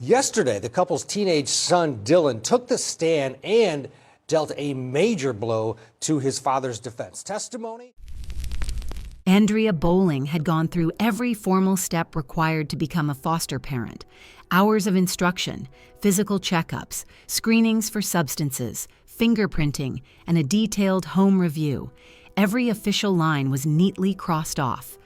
Yesterday, the couple's teenage son, Dylan, took the stand and dealt a major blow to his father's defense testimony. Andrea Bowling had gone through every formal step required to become a foster parent. Hours of instruction, physical checkups, screenings for substances, fingerprinting, and a detailed home review. Every official line was neatly crossed off.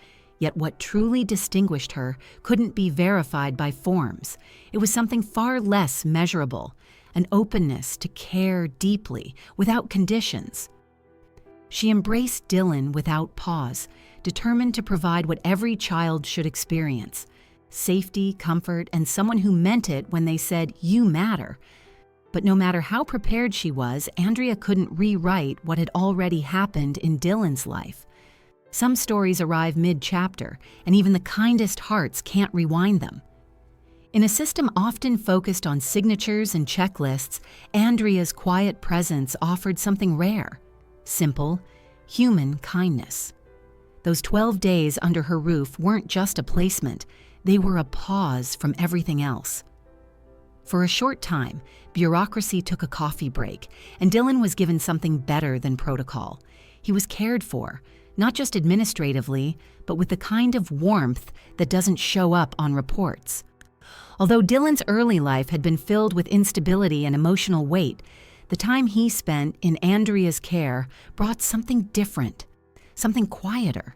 Yet what truly distinguished her couldn't be verified by forms. It was something far less measurable, an openness to care deeply, without conditions. She embraced Dylan without pause, determined to provide what every child should experience: safety, comfort, and someone who meant it when they said, "You matter." But no matter how prepared she was, Andrea couldn't rewrite what had already happened in Dylan's life. Some stories arrive mid-chapter, and even the kindest hearts can't rewind them. In a system often focused on signatures and checklists, Andrea's quiet presence offered something rare: simple, human kindness. Those 12 days under her roof weren't just a placement, they were a pause from everything else. For a short time, bureaucracy took a coffee break, and Dylan was given something better than protocol. He was cared for, not just administratively, but with the kind of warmth that doesn't show up on reports. Although Dylan's early life had been filled with instability and emotional weight, the time he spent in Andrea's care brought something different, something quieter.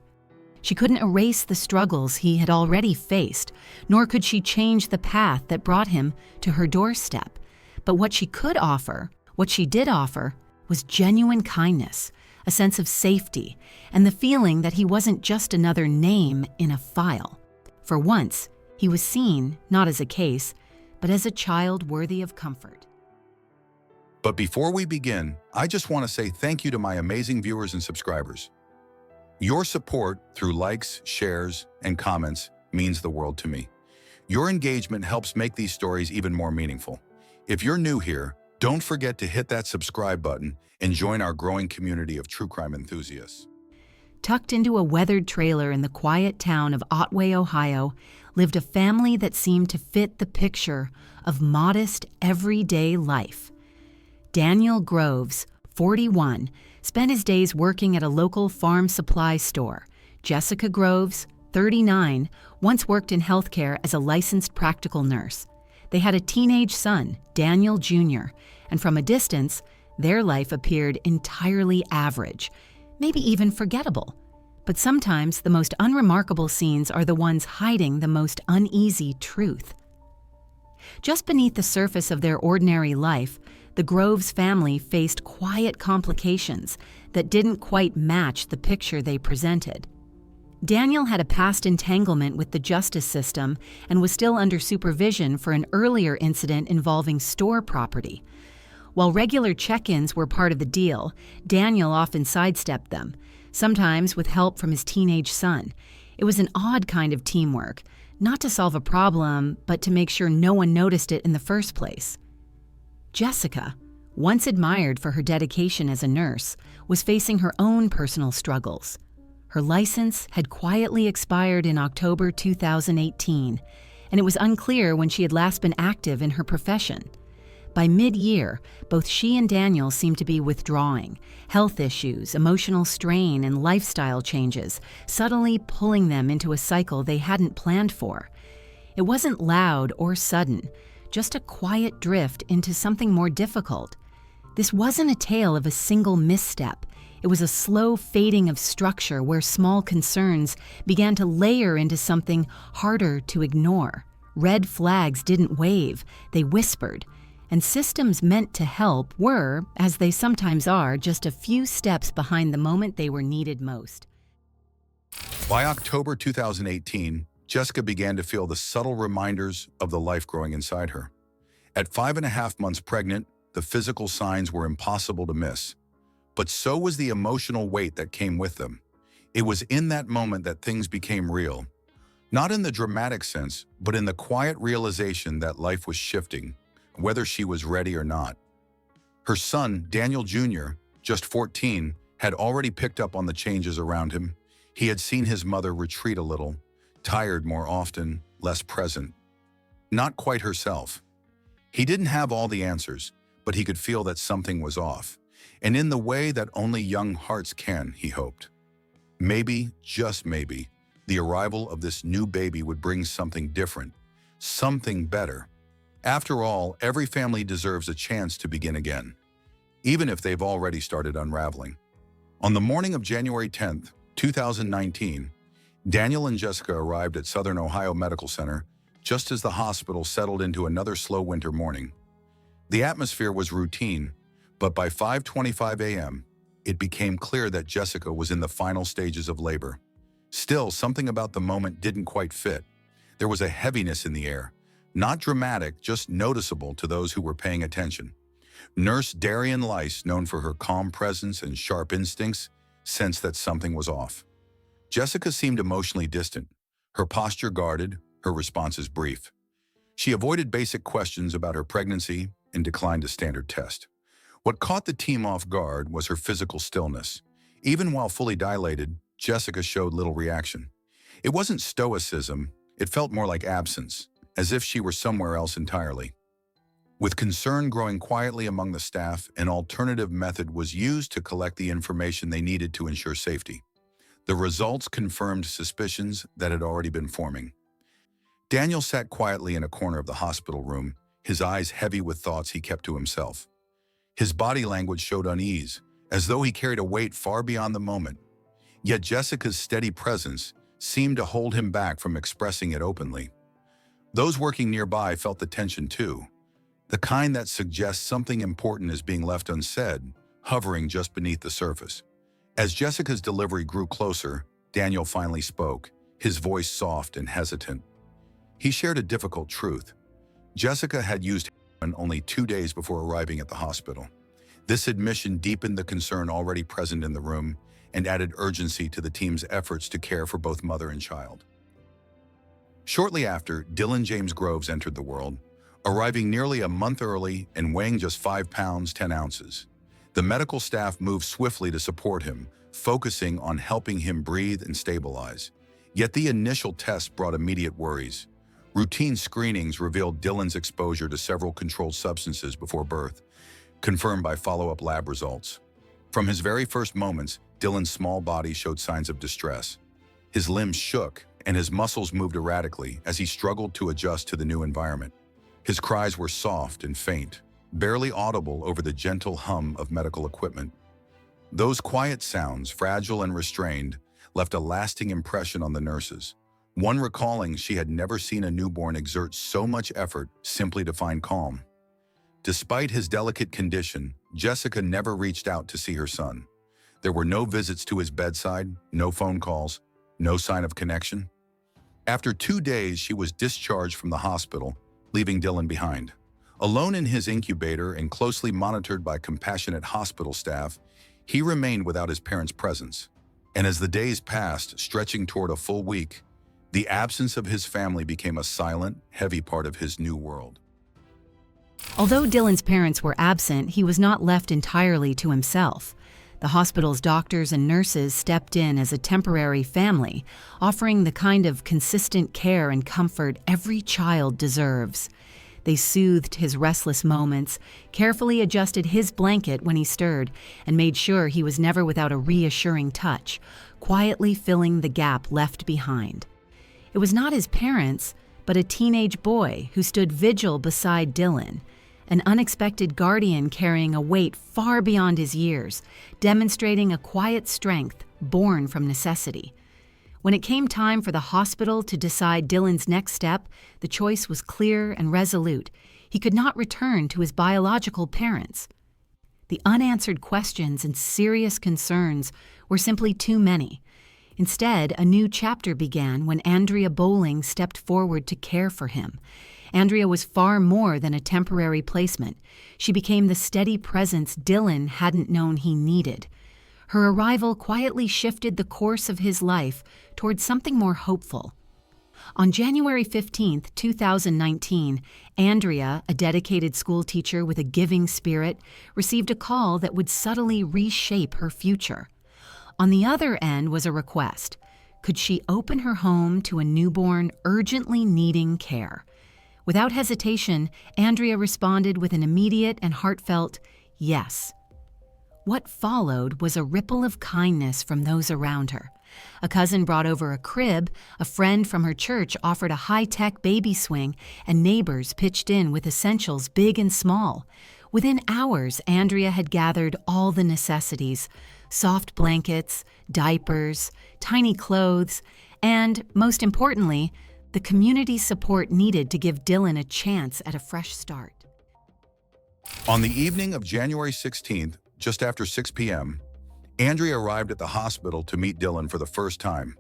She couldn't erase the struggles he had already faced, nor could she change the path that brought him to her doorstep. But what she could offer, what she did offer, was genuine kindness, a sense of safety, and the feeling that he wasn't just another name in a file. For once, he was seen not as a case, but as a child worthy of comfort. But before we begin, I just want to say thank you to my amazing viewers and subscribers. Your support through likes, shares, and comments means the world to me. Your engagement helps make these stories even more meaningful. If you're new here, don't forget to hit that subscribe button and join our growing community of true crime enthusiasts. Tucked into a weathered trailer in the quiet town of Otway, Ohio, lived a family that seemed to fit the picture of modest, everyday life. Daniel Groves, 41, spent his days working at a local farm supply store. Jessica Groves, 39, once worked in healthcare as a licensed practical nurse. They had a teenage son, Daniel Jr., and from a distance, their life appeared entirely average, maybe even forgettable. But sometimes the most unremarkable scenes are the ones hiding the most uneasy truth. Just beneath the surface of their ordinary life, the Groves family faced quiet complications that didn't quite match the picture they presented. Daniel had a past entanglement with the justice system and was still under supervision for an earlier incident involving store property. While regular check-ins were part of the deal, Daniel often sidestepped them, sometimes with help from his teenage son. It was an odd kind of teamwork, not to solve a problem, but to make sure no one noticed it in the first place. Jessica, once admired for her dedication as a nurse, was facing her own personal struggles. Her license had quietly expired in October 2018, and it was unclear when she had last been active in her profession. By mid-year, both she and Daniel seemed to be withdrawing, health issues, emotional strain, and lifestyle changes subtly pulling them into a cycle they hadn't planned for. It wasn't loud or sudden, just a quiet drift into something more difficult. This wasn't a tale of a single misstep. It was a slow fading of structure where small concerns began to layer into something harder to ignore. Red flags didn't wave, they whispered. And systems meant to help were, as they sometimes are, just a few steps behind the moment they were needed most. By October 2018, Jessica began to feel the subtle reminders of the life growing inside her. At 5.5 months pregnant, the physical signs were impossible to miss. But so was the emotional weight that came with them. It was in that moment that things became real. Not in the dramatic sense, but in the quiet realization that life was shifting, whether she was ready or not. Her son, Daniel Jr., just 14, had already picked up on the changes around him. He had seen his mother retreat a little, tired more often, less present. not quite herself. He didn't have all the answers, but he could feel that something was off, and in the way that only young hearts can, he hoped. Maybe, just maybe, the arrival of this new baby would bring something different, something better. After all, every family deserves a chance to begin again, even if they've already started unraveling. On the morning of January 10th, 2019, Daniel and Jessica arrived at Southern Ohio Medical Center just as the hospital settled into another slow winter morning. The atmosphere was routine, but by 5:25 a.m., it became clear that Jessica was in the final stages of labor. Still, something about the moment didn't quite fit. There was a heaviness in the air, not dramatic, just noticeable to those who were paying attention. Nurse Darian Lice, known for her calm presence and sharp instincts, sensed that something was off. Jessica seemed emotionally distant, her posture guarded, her responses brief. She avoided basic questions about her pregnancy and declined a standard test. What caught the team off guard was her physical stillness. Even while fully dilated, Jessica showed little reaction. It wasn't stoicism, it felt more like absence, as if she were somewhere else entirely. With concern growing quietly among the staff, an alternative method was used to collect the information they needed to ensure safety. The results confirmed suspicions that had already been forming. Daniel sat quietly in a corner of the hospital room, his eyes heavy with thoughts he kept to himself. His body language showed unease, as though he carried a weight far beyond the moment. Yet Jessica's steady presence seemed to hold him back from expressing it openly. Those working nearby felt the tension too, the kind that suggests something important is being left unsaid, hovering just beneath the surface. As Jessica's delivery grew closer, Daniel finally spoke, his voice soft and hesitant. He shared a difficult truth. Jessica had used heroin only 2 days before arriving at the hospital. This admission deepened the concern already present in the room and added urgency to the team's efforts to care for both mother and child. Shortly after, Dylan James Groves entered the world, arriving nearly a month early and weighing just 5 pounds 10 ounces. The medical staff moved swiftly to support him, focusing on helping him breathe and stabilize. Yet the initial tests brought immediate worries. Routine screenings revealed Dylan's exposure to several controlled substances before birth, confirmed by follow-up lab results. From his very first moments, Dylan's small body showed signs of distress. His limbs shook, and his muscles moved erratically as he struggled to adjust to the new environment. His cries were soft and faint, barely audible over the gentle hum of medical equipment. Those quiet sounds, fragile and restrained, left a lasting impression on the nurses, one recalling she had never seen a newborn exert so much effort simply to find calm. Despite his delicate condition, Jessica never reached out to see her son. There were no visits to his bedside, no phone calls, no sign of connection. After 2 days, she was discharged from the hospital, leaving Dylan behind. Alone in his incubator and closely monitored by compassionate hospital staff, he remained without his parents' presence. And as the days passed, stretching toward a full week, the absence of his family became a silent, heavy part of his new world. Although Dylan's parents were absent, he was not left entirely to himself. The hospital's doctors and nurses stepped in as a temporary family, offering the kind of consistent care and comfort every child deserves. They soothed his restless moments, carefully adjusted his blanket when he stirred, and made sure he was never without a reassuring touch, quietly filling the gap left behind. It was not his parents, but a teenage boy who stood vigil beside Dylan, an unexpected guardian carrying a weight far beyond his years, demonstrating a quiet strength born from necessity. When it came time for the hospital to decide Dylan's next step, the choice was clear and resolute. He could not return to his biological parents. The unanswered questions and serious concerns were simply too many. Instead, a new chapter began when Andrea Bowling stepped forward to care for him. Andrea was far more than a temporary placement. She became the steady presence Dylan hadn't known he needed. Her arrival quietly shifted the course of his life towards something more hopeful. On January 15, 2019, Andrea, a dedicated school teacher with a giving spirit, received a call that would subtly reshape her future. On the other end was a request. Could she open her home to a newborn urgently needing care? Without hesitation, Andrea responded with an immediate and heartfelt yes. What followed was a ripple of kindness from those around her. A cousin brought over a crib, a friend from her church offered a high-tech baby swing, and neighbors pitched in with essentials big and small. Within hours, Andrea had gathered all the necessities: soft blankets, diapers, tiny clothes, and, most importantly, the community support needed to give Dylan a chance at a fresh start. On the evening of January 16th, just after 6 p.m., Andrea arrived at the hospital to meet Dylan for the first time.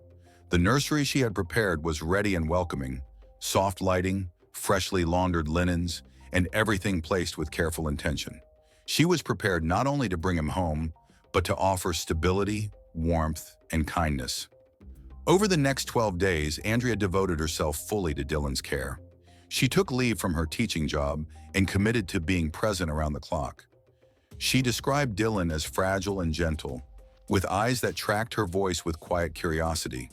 The nursery she had prepared was ready and welcoming: soft lighting, freshly laundered linens, and everything placed with careful intention. She was prepared not only to bring him home, but to offer stability, warmth, and kindness. Over the next 12 days, Andrea devoted herself fully to Dylan's care. She took leave from her teaching job and committed to being present around the clock. She described Dylan as fragile and gentle, with eyes that tracked her voice with quiet curiosity.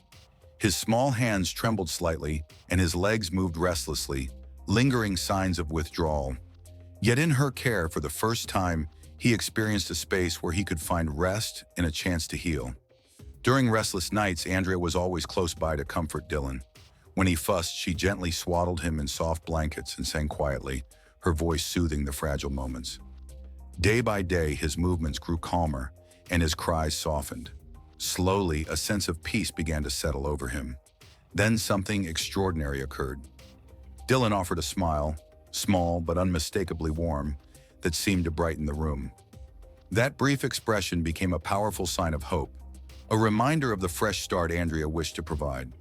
His small hands trembled slightly, and his legs moved restlessly, lingering signs of withdrawal. Yet in her care, for the first time, he experienced a space where he could find rest and a chance to heal. During restless nights, Andrea was always close by to comfort Dylan. When he fussed, she gently swaddled him in soft blankets and sang quietly, her voice soothing the fragile moments. Day by day, his movements grew calmer and his cries softened. Slowly, a sense of peace began to settle over him. Then something extraordinary occurred. Dylan offered a smile, small but unmistakably warm, that seemed to brighten the room. That brief expression became a powerful sign of hope, a reminder of the fresh start Andrea wished to provide.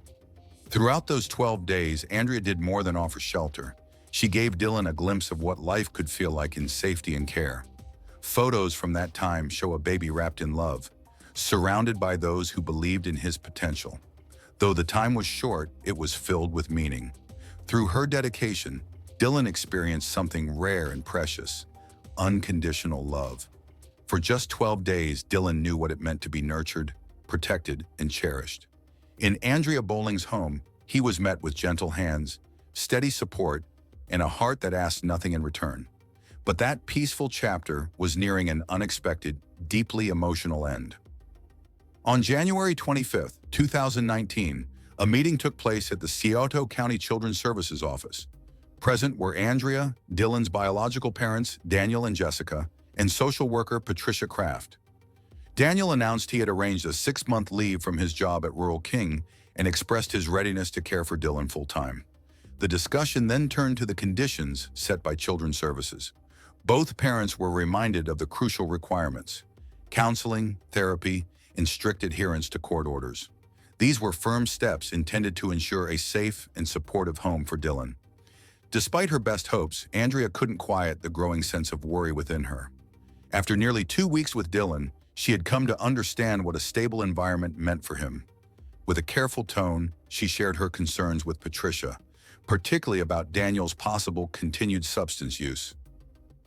Throughout those 12 days, Andrea did more than offer shelter. She gave Dylan a glimpse of what life could feel like in safety and care. Photos from that time show a baby wrapped in love, surrounded by those who believed in his potential. Though the time was short, it was filled with meaning. Through her dedication, Dylan experienced something rare and precious: unconditional love. For just 12 days, Dylan knew what it meant to be nurtured, protected, and cherished. In Andrea Bowling's home, he was met with gentle hands, steady support, and a heart that asked nothing in return. But that peaceful chapter was nearing an unexpected, deeply emotional end. On January 25, 2019, a meeting took place at the Scioto County Children's Services Office. Present were Andrea, Dylan's biological parents, Daniel and Jessica, and social worker Patricia Kraft. Daniel announced he had arranged a 6-month leave from his job at Rural King and expressed his readiness to care for Dylan full-time. The discussion then turned to the conditions set by Children's Services. Both parents were reminded of the crucial requirements: counseling, therapy, and strict adherence to court orders. These were firm steps intended to ensure a safe and supportive home for Dylan. Despite her best hopes, Andrea couldn't quiet the growing sense of worry within her. After nearly 2 weeks with Dylan, she had come to understand what a stable environment meant for him. With a careful tone, she shared her concerns with Patricia, particularly about Daniel's possible continued substance use.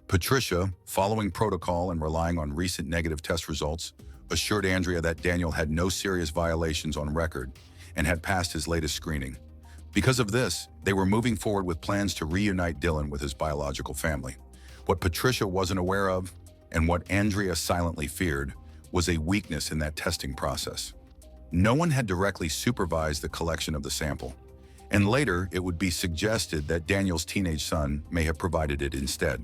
Patricia, following protocol and relying on recent negative test results, assured Andrea that Daniel had no serious violations on record and had passed his latest screening. Because of this, they were moving forward with plans to reunite Dylan with his biological family. What Patricia wasn't aware of, and what Andrea silently feared, was a weakness in that testing process. No one had directly supervised the collection of the sample, and later it would be suggested that Daniel's teenage son may have provided it instead.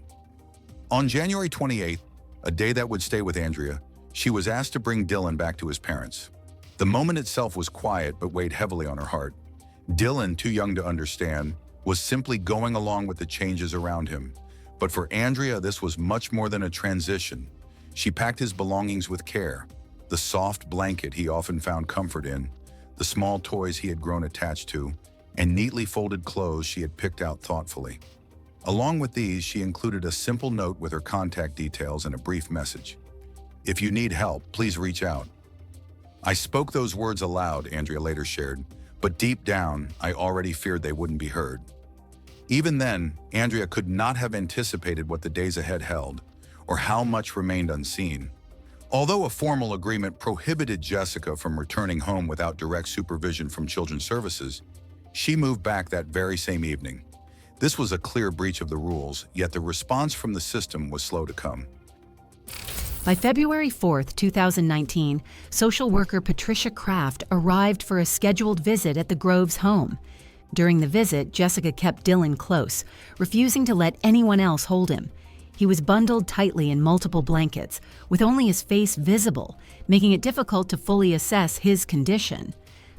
On January 28th, a day that would stay with Andrea, she was asked to bring Dylan back to his parents. The moment itself was quiet but weighed heavily on her heart. Dylan, too young to understand, was simply going along with the changes around him. But for Andrea, this was much more than a transition. She packed his belongings with care: the soft blanket he often found comfort in, the small toys he had grown attached to, and neatly folded clothes she had picked out thoughtfully. Along with these, she included a simple note with her contact details and a brief message: "If you need help, please reach out." I spoke those words aloud, Andrea later shared, but deep down, I already feared they wouldn't be heard. Even then, Andrea could not have anticipated what the days ahead held, or how much remained unseen. Although a formal agreement prohibited Jessica from returning home without direct supervision from Children's Services, she moved back that very same evening. This was a clear breach of the rules, yet the response from the system was slow to come. By February 4th, 2019, social worker Patricia Kraft arrived for a scheduled visit at the Groves home. During the visit, Jessica kept Dylan close, refusing to let anyone else hold him. He was bundled tightly in multiple blankets, with only his face visible, making it difficult to fully assess his condition.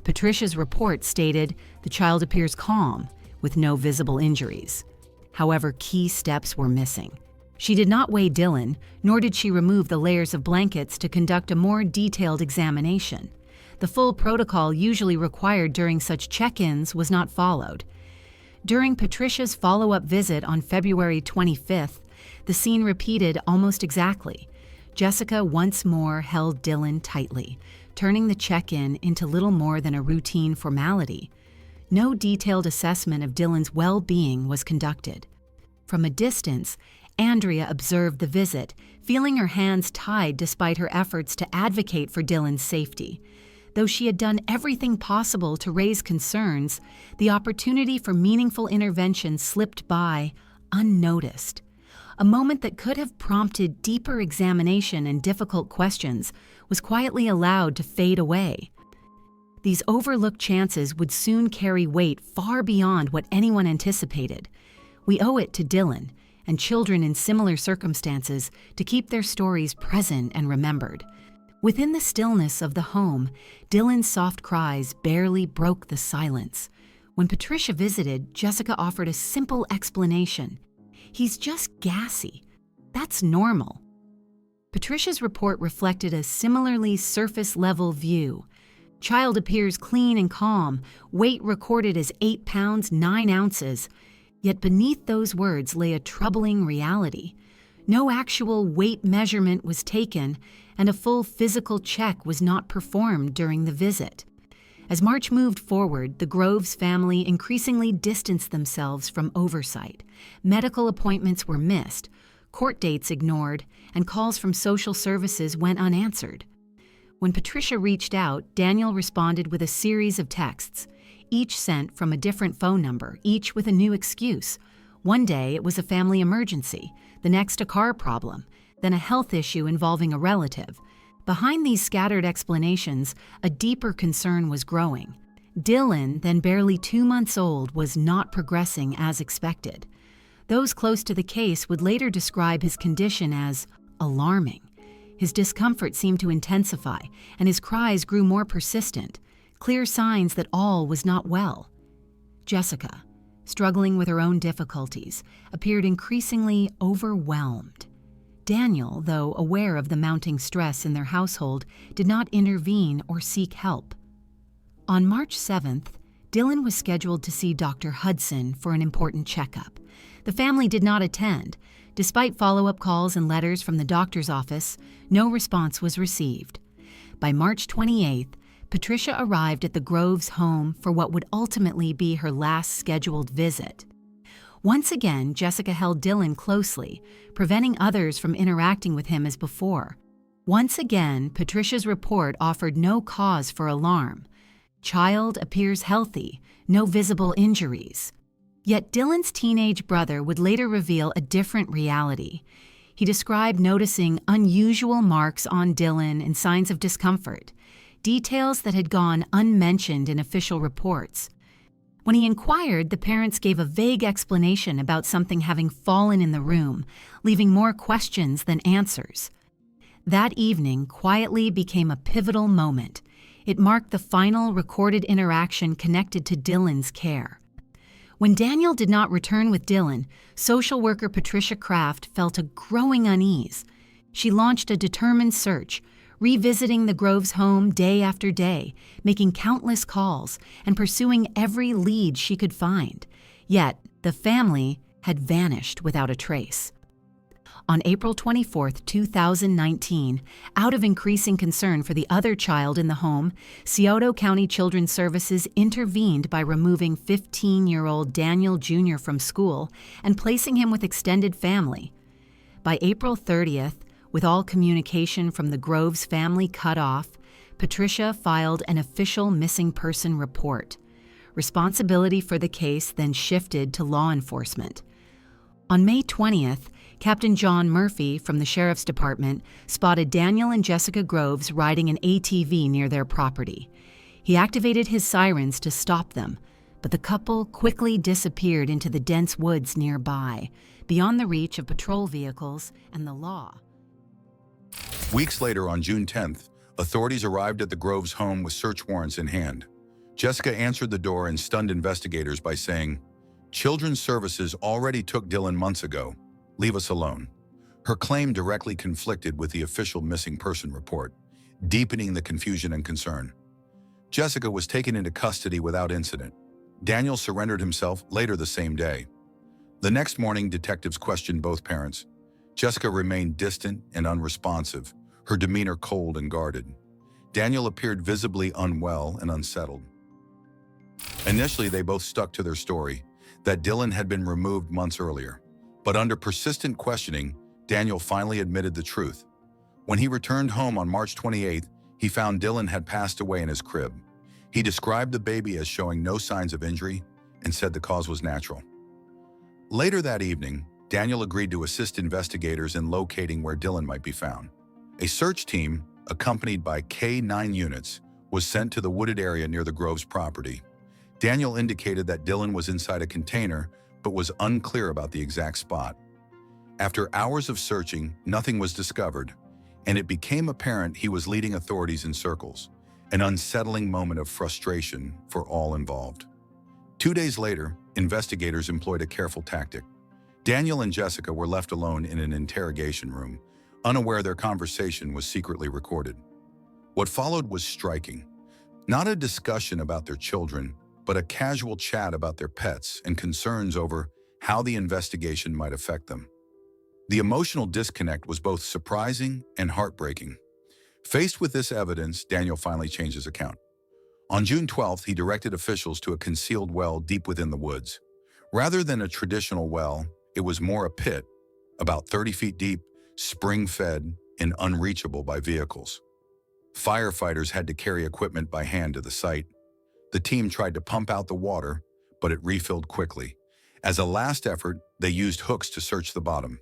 Patricia's report stated the child appears calm, with no visible injuries. However, key steps were missing. She did not weigh Dylan, nor did she remove the layers of blankets to conduct a more detailed examination. The full protocol usually required during such check-ins was not followed. During Patricia's follow-up visit on February 25th, the scene repeated almost exactly. Jessica once more held Dylan tightly, turning the check-in into little more than a routine formality. No detailed assessment of Dylan's well-being was conducted. From a distance, Andrea observed the visit, feeling her hands tied despite her efforts to advocate for Dylan's safety. Though she had done everything possible to raise concerns, the opportunity for meaningful intervention slipped by unnoticed. A moment that could have prompted deeper examination and difficult questions was quietly allowed to fade away. These overlooked chances would soon carry weight far beyond what anyone anticipated. We owe it to Dylan and children in similar circumstances to keep their stories present and remembered. Within the stillness of the home, Dylan's soft cries barely broke the silence. When Patricia visited, Jessica offered a simple explanation. "He's just gassy. That's normal." Patricia's report reflected a similarly surface-level view. Child appears clean and calm, weight recorded as 8 pounds 9 ounces. Yet beneath those words lay a troubling reality. No actual weight measurement was taken, and a full physical check was not performed during the visit. As March moved forward, the Groves family increasingly distanced themselves from oversight. Medical appointments were missed, court dates ignored, and calls from social services went unanswered. When Patricia reached out, Daniel responded with a series of texts, each sent from a different phone number, each with a new excuse. One day it was a family emergency, the next a car problem, then a health issue involving a relative. Behind these scattered explanations, a deeper concern was growing. Dylan, then barely 2 months old, was not progressing as expected. Those close to the case would later describe his condition as alarming. His discomfort seemed to intensify, and his cries grew more persistent, clear signs that all was not well. Jessica, struggling with her own difficulties, appeared increasingly overwhelmed. Daniel, though aware of the mounting stress in their household, did not intervene or seek help. On March 7th, Dylan was scheduled to see Dr. Hudson for an important checkup. The family did not attend. Despite follow-up calls and letters from the doctor's office, no response was received. By March 28th, Patricia arrived at the Groves home for what would ultimately be her last scheduled visit. Once again, Jessica held Dylan closely, preventing others from interacting with him as before. Once again, Patricia's report offered no cause for alarm. Child appears healthy, no visible injuries. Yet Dylan's teenage brother would later reveal a different reality. He described noticing unusual marks on Dylan and signs of discomfort, details that had gone unmentioned in official reports. When he inquired, the parents gave a vague explanation about something having fallen in the room, leaving more questions than answers. That evening quietly became a pivotal moment. It marked the final recorded interaction connected to Dylan's care. When Daniel did not return with Dylan, social worker Patricia Kraft felt a growing unease. She launched a determined search, revisiting the Groves home day after day, making countless calls and pursuing every lead she could find. Yet, the family had vanished without a trace. On April 24, 2019, out of increasing concern for the other child in the home, Scioto County Children's Services intervened by removing 15-year-old Daniel Jr. from school and placing him with extended family. By April 30th, with all communication from the Groves family cut off, Patricia filed an official missing person report. Responsibility for the case then shifted to law enforcement. On May 20th, Captain John Murphy from the Sheriff's Department spotted Daniel and Jessica Groves riding an ATV near their property. He activated his sirens to stop them, but the couple quickly disappeared into the dense woods nearby, beyond the reach of patrol vehicles and the law. Weeks later, on June 10th, authorities arrived at the Groves' home with search warrants in hand. Jessica answered the door and stunned investigators by saying, "Children's Services already took Dylan months ago. Leave us alone." Her claim directly conflicted with the official missing person report, deepening the confusion and concern. Jessica was taken into custody without incident. Daniel surrendered himself later the same day. The next morning, detectives questioned both parents. Jessica remained distant and unresponsive, her demeanor cold and guarded. Daniel appeared visibly unwell and unsettled. Initially, they both stuck to their story, that Dylan had been removed months earlier. But under persistent questioning, Daniel finally admitted the truth. When he returned home on March 28th, he found Dylan had passed away in his crib. He described the baby as showing no signs of injury and said the cause was natural. Later that evening, Daniel agreed to assist investigators in locating where Dylan might be found. A search team, accompanied by K-9 units, was sent to the wooded area near the Groves property. Daniel indicated that Dylan was inside a container, but was unclear about the exact spot. After hours of searching, nothing was discovered, and it became apparent he was leading authorities in circles, an unsettling moment of frustration for all involved. 2 days later, investigators employed a careful tactic. Daniel and Jessica were left alone in an interrogation room, unaware their conversation was secretly recorded. What followed was striking. Not a discussion about their children, but a casual chat about their pets and concerns over how the investigation might affect them. The emotional disconnect was both surprising and heartbreaking. Faced with this evidence, Daniel finally changed his account. On June 12th, he directed officials to a concealed well deep within the woods. Rather than a traditional well, it was more a pit, about 30 feet deep, spring-fed, and unreachable by vehicles. Firefighters had to carry equipment by hand to the site. The team tried to pump out the water, but it refilled quickly. As a last effort, they used hooks to search the bottom.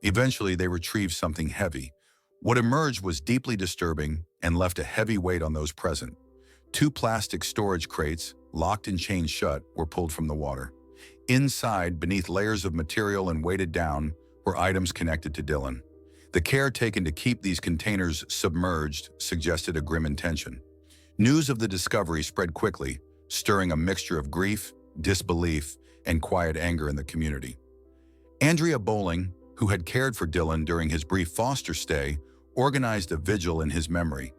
Eventually, they retrieved something heavy. What emerged was deeply disturbing and left a heavy weight on those present. 2 plastic storage crates, locked and chained shut, were pulled from the water. Inside, beneath layers of material and weighted down, were items connected to Dylan. The care taken to keep these containers submerged suggested a grim intention. News of the discovery spread quickly, stirring a mixture of grief, disbelief, and quiet anger in the community. Andrea Bowling, who had cared for Dylan during his brief foster stay, organized a vigil in his memory,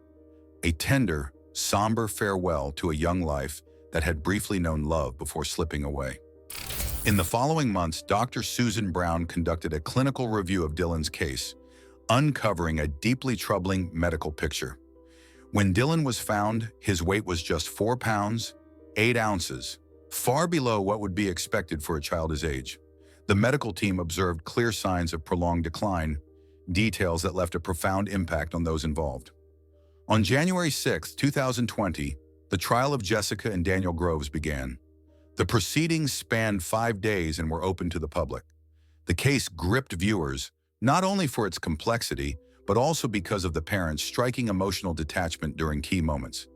a tender, somber farewell to a young life that had briefly known love before slipping away. In the following months, Dr. Susan Brown conducted a clinical review of Dylan's case, uncovering a deeply troubling medical picture. When Dylan was found, his weight was just 4 pounds, 8 ounces, far below what would be expected for a child his age. The medical team observed clear signs of prolonged decline, details that left a profound impact on those involved. On January 6, 2020, the trial of Jessica and Daniel Groves began. The proceedings spanned 5 days and were open to the public. The case gripped viewers, not only for its complexity, but also because of the parents' striking emotional detachment during key moments.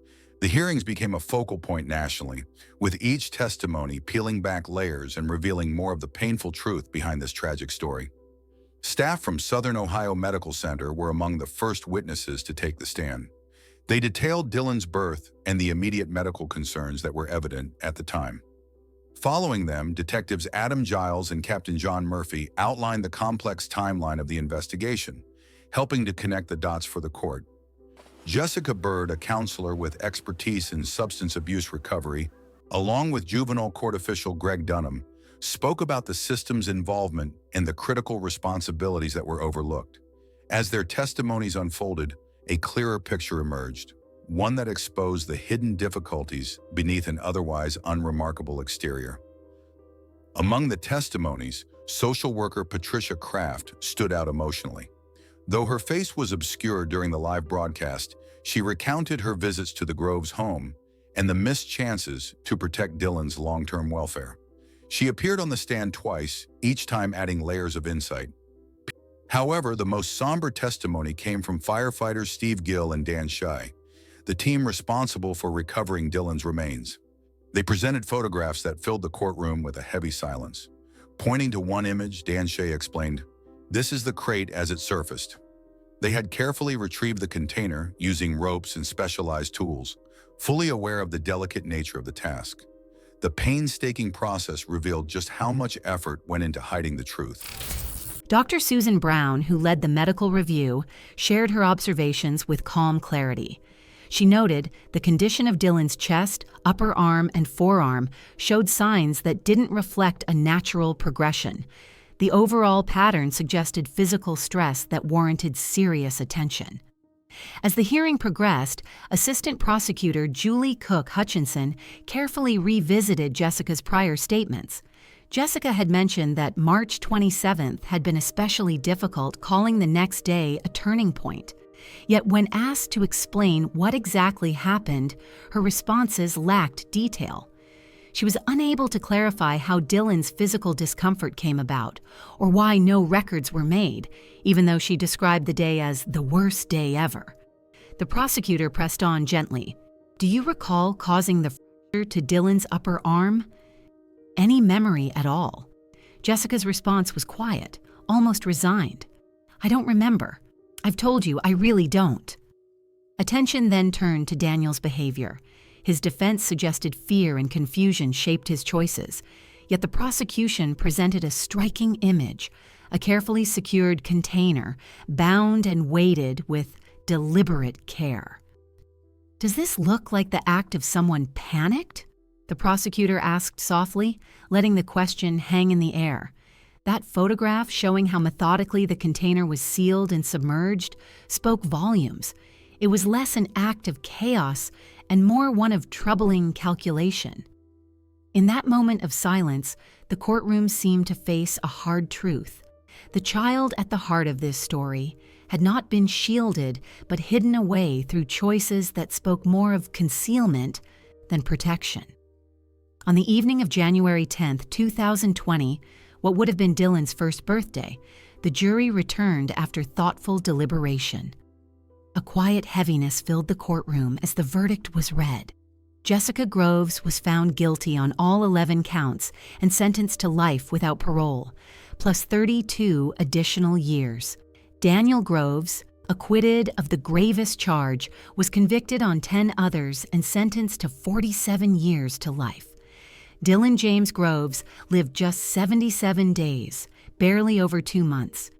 The hearings became a focal point nationally, with each testimony peeling back layers and revealing more of the painful truth behind this tragic story. Staff from Southern Ohio Medical Center were among the first witnesses to take the stand. They detailed Dylan's birth and the immediate medical concerns that were evident at the time. Following them, detectives Adam Giles and Captain John Murphy outlined the complex timeline of the investigation, helping to connect the dots for the court. Jessica Bird, a counselor with expertise in substance abuse recovery, along with juvenile court official Greg Dunham, spoke about the system's involvement and the critical responsibilities that were overlooked. As their testimonies unfolded, a clearer picture emerged, one that exposed the hidden difficulties beneath an otherwise unremarkable exterior. Among the testimonies, social worker Patricia Kraft stood out emotionally. Though her face was obscured during the live broadcast, she recounted her visits to the Groves' home and the missed chances to protect Dylan's long-term welfare. She appeared on the stand twice, each time adding layers of insight. However, the most somber testimony came from firefighters Steve Gill and Dan Shai, the team responsible for recovering Dylan's remains. They presented photographs that filled the courtroom with a heavy silence. Pointing to one image, Dan Shai explained, "This is the crate as it surfaced." They had carefully retrieved the container using ropes and specialized tools, fully aware of the delicate nature of the task. The painstaking process revealed just how much effort went into hiding the truth. Dr. Susan Brown, who led the medical review, shared her observations with calm clarity. She noted the condition of Dylan's chest, upper arm, and forearm showed signs that didn't reflect a natural progression. The overall pattern suggested physical stress that warranted serious attention. As the hearing progressed, Assistant Prosecutor Julie Cook Hutchinson carefully revisited Jessica's prior statements. Jessica had mentioned that March 27th had been especially difficult, calling the next day a turning point. Yet when asked to explain what exactly happened, her responses lacked detail. She was unable to clarify how Dylan's physical discomfort came about, or why no records were made, even though she described the day as the worst day ever. The prosecutor pressed on gently. "Do you recall causing the fracture to Dylan's upper arm? Any memory at all?" Jessica's response was quiet, almost resigned. "I don't remember. I've told you, I really don't." Attention then turned to Daniel's behavior. His defense suggested fear and confusion shaped his choices, yet the prosecution presented a striking image, a carefully secured container, bound and weighted with deliberate care. "Does this look like the act of someone panicked?" the prosecutor asked softly, letting the question hang in the air. That photograph showing how methodically the container was sealed and submerged spoke volumes. It was less an act of chaos and more one of troubling calculation. In that moment of silence, the courtroom seemed to face a hard truth. The child at the heart of this story had not been shielded but hidden away through choices that spoke more of concealment than protection. On the evening of January 10th, 2020, what would have been Dylan's first birthday, the jury returned after thoughtful deliberation. A quiet heaviness filled the courtroom as the verdict was read. Jessica Groves was found guilty on all 11 counts and sentenced to life without parole, plus 32 additional years. Daniel Groves, acquitted of the gravest charge, was convicted on 10 others and sentenced to 47 years to life. Dylan James Groves lived just 77 days, barely over 2 months.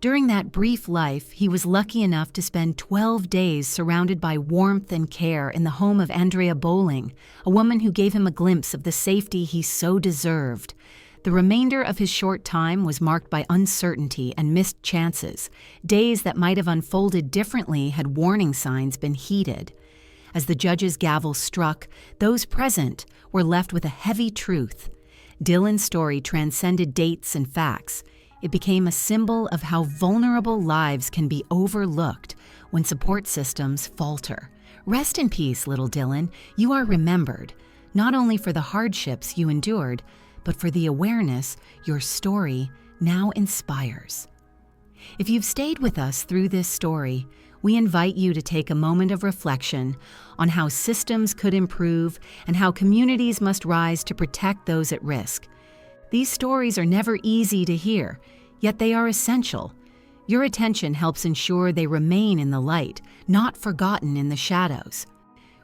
During that brief life, he was lucky enough to spend 12 days surrounded by warmth and care in the home of Andrea Bowling, a woman who gave him a glimpse of the safety he so deserved. The remainder of his short time was marked by uncertainty and missed chances, days that might have unfolded differently had warning signs been heeded. As the judge's gavel struck, those present were left with a heavy truth. Dylan's story transcended dates and facts. It became a symbol of how vulnerable lives can be overlooked when support systems falter. Rest in peace, little Dylan. You are remembered, not only for the hardships you endured, but for the awareness your story now inspires. If you've stayed with us through this story, we invite you to take a moment of reflection on how systems could improve and how communities must rise to protect those at risk. These stories are never easy to hear, yet they are essential. Your attention helps ensure they remain in the light, not forgotten in the shadows.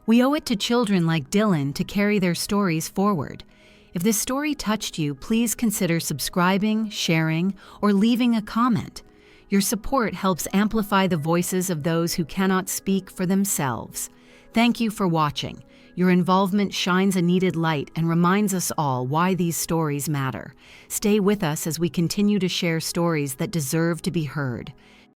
We owe it to children like Dylan to carry their stories forward. If this story touched you, please consider subscribing, sharing, or leaving a comment. Your support helps amplify the voices of those who cannot speak for themselves. Thank you for watching. Your involvement shines a needed light and reminds us all why these stories matter. Stay with us as we continue to share stories that deserve to be heard.